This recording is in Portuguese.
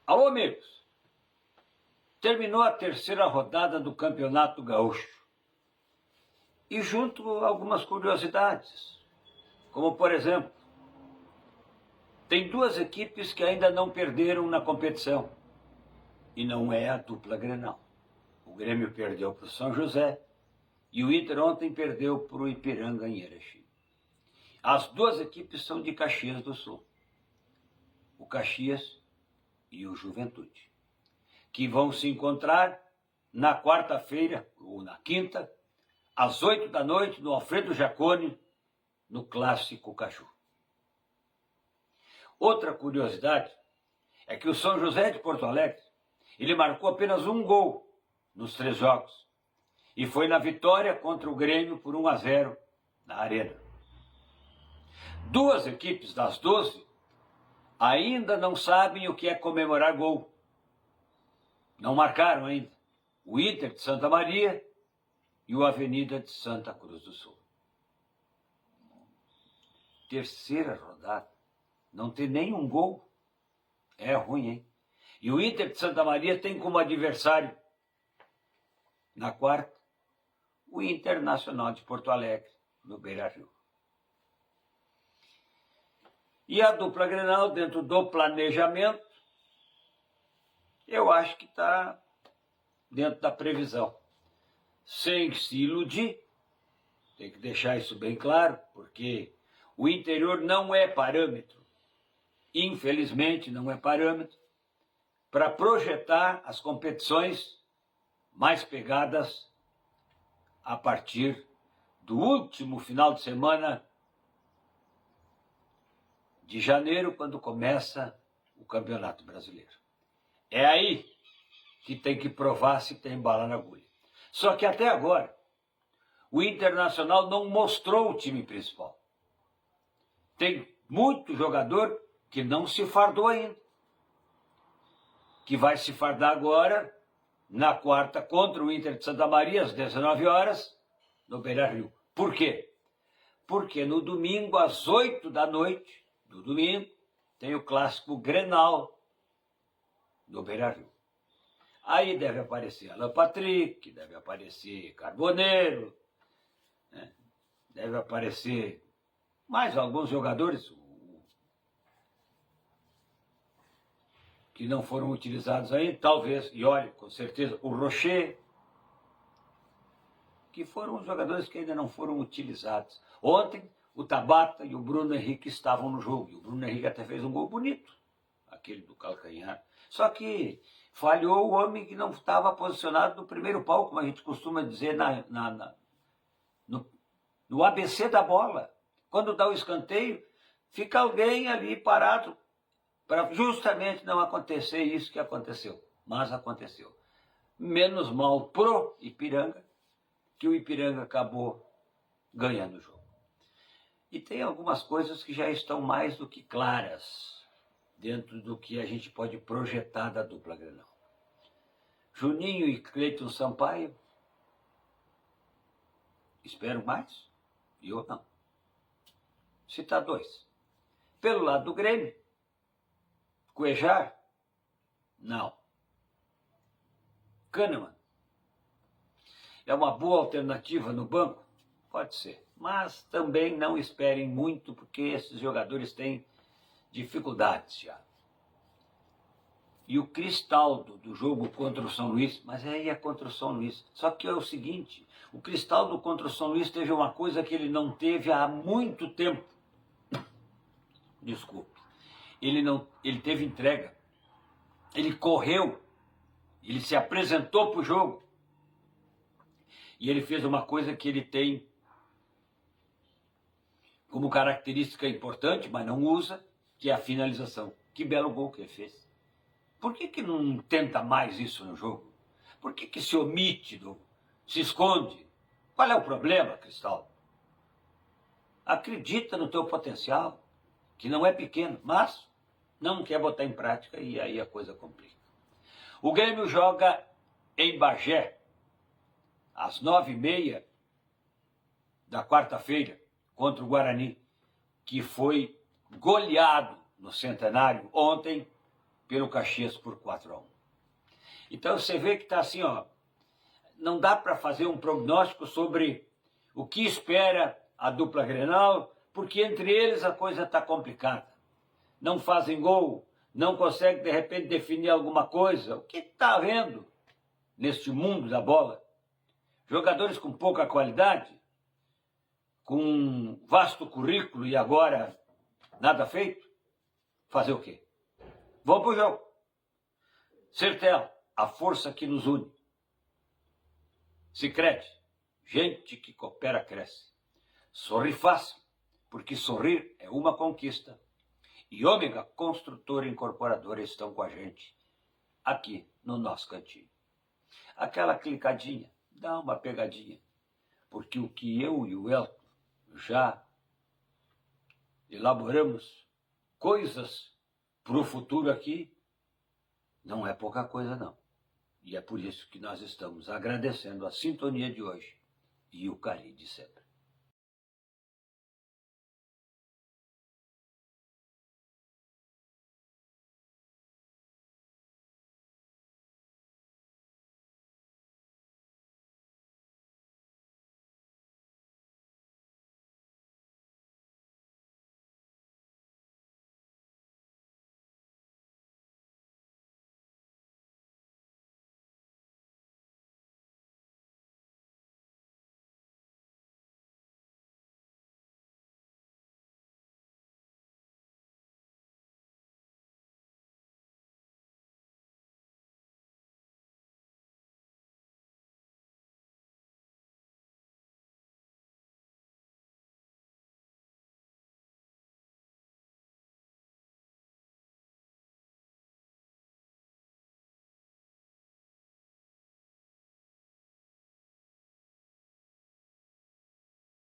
Alô, amigos! Terminou a terceira rodada do Campeonato Gaúcho. E junto algumas curiosidades, como por exemplo, tem duas equipes que ainda não perderam na competição. E não é a dupla Grenal. O Grêmio perdeu para o São José e o Inter ontem perdeu para o Ipiranga em Erechim. As duas equipes são de Caxias do Sul. O Caxias e o Juventude, que vão se encontrar na quarta-feira, ou na quinta, às 8 da noite, no Alfredo Jaconi, no Clássico Caju. Outra curiosidade é que o São José de Porto Alegre, ele marcou apenas um gol nos 3 jogos, e foi na vitória contra o Grêmio por 1-0 na Arena. Duas equipes das 12 ainda não sabem o que é comemorar gol. Não marcaram ainda. O Inter de Santa Maria e o Avenida de Santa Cruz do Sul. Terceira rodada. Não tem nenhum gol. É ruim, hein? E o Inter de Santa Maria tem como adversário, na quarta, o Internacional de Porto Alegre, no Beira-Rio. E a dupla Grenal, dentro do planejamento, eu acho que está dentro da previsão. Sem se iludir, tem que deixar isso bem claro, porque o interior não é parâmetro, infelizmente não é parâmetro, para projetar as competições mais pegadas a partir do último final de semana de janeiro, quando começa o Campeonato Brasileiro. É aí que tem que provar se tem bala na agulha. Só que até agora, o Internacional não mostrou o time principal. Tem muito jogador que não se fardou ainda, que vai se fardar agora, na quarta, contra o Inter de Santa Maria, às 19 horas, no Beira-Rio. Por quê? Porque no domingo, às 8 da noite, do domingo, tem o clássico Grenal, no Beira-Rio. Aí deve aparecer Alan Patrick, deve aparecer Carboneiro, né? Deve aparecer mais alguns jogadores que não foram utilizados aí, talvez, e olha, com certeza, o Rocher, que foram os jogadores que ainda não foram utilizados. Ontem, o Tabata e o Bruno Henrique estavam no jogo, e o Bruno Henrique até fez um gol bonito, aquele do calcanhar. Só que falhou o homem que não estava posicionado no primeiro pau, como a gente costuma dizer no ABC da bola. Quando dá o escanteio, fica alguém ali parado, para justamente não acontecer isso que aconteceu. Mas aconteceu. Menos mal pro Ipiranga, que o Ipiranga acabou ganhando o jogo. E tem algumas coisas que já estão mais do que claras dentro do que a gente pode projetar da dupla Grenal. Juninho e Cleiton Sampaio, espero mais, e eu não. Citar 2. Pelo lado do Grêmio, Cuejar, não. Kahneman, é uma boa alternativa no banco? Pode ser, mas também não esperem muito, porque esses jogadores têm dificuldades já. E o Cristaldo do jogo contra o São Luís, mas aí é contra o São Luís. Só que é o seguinte, o Cristaldo contra o São Luís teve uma coisa que ele não teve há muito tempo. Desculpe. Ele teve entrega. Ele correu. Ele se apresentou para o jogo. E ele fez uma coisa que ele tem como característica importante, mas não usa, que é a finalização. Que belo gol que ele fez. Por que não tenta mais isso no jogo? Por que se omite, se esconde? Qual é o problema, Cristaldo? Acredita no teu potencial, que não é pequeno, mas não quer botar em prática e aí a coisa complica. O Grêmio joga em Bagé, às 9h30 da quarta-feira, contra o Guarani, que foi goleado no Centenário ontem pelo Caxias por 4-1. Então você vê que está assim, ó, não dá para fazer um prognóstico sobre o que espera a dupla Grenal, porque entre eles a coisa está complicada. Não fazem gol, não conseguem de repente definir alguma coisa. O que está havendo neste mundo da bola? Jogadores com pouca qualidade, com vasto currículo e agora nada feito? Fazer o quê? Vamos para o jogo. Sertel, a força que nos une. Sicredi, gente que coopera cresce. Sorri fácil, porque sorrir é uma conquista. E Ômega Construtora Incorporadora estão com a gente aqui no nosso cantinho. Aquela clicadinha, dá uma pegadinha, porque o que eu e o Elton já elaboramos coisas para o futuro aqui, não é pouca coisa não. E é por isso que nós estamos agradecendo a sintonia de hoje e o carinho de sempre.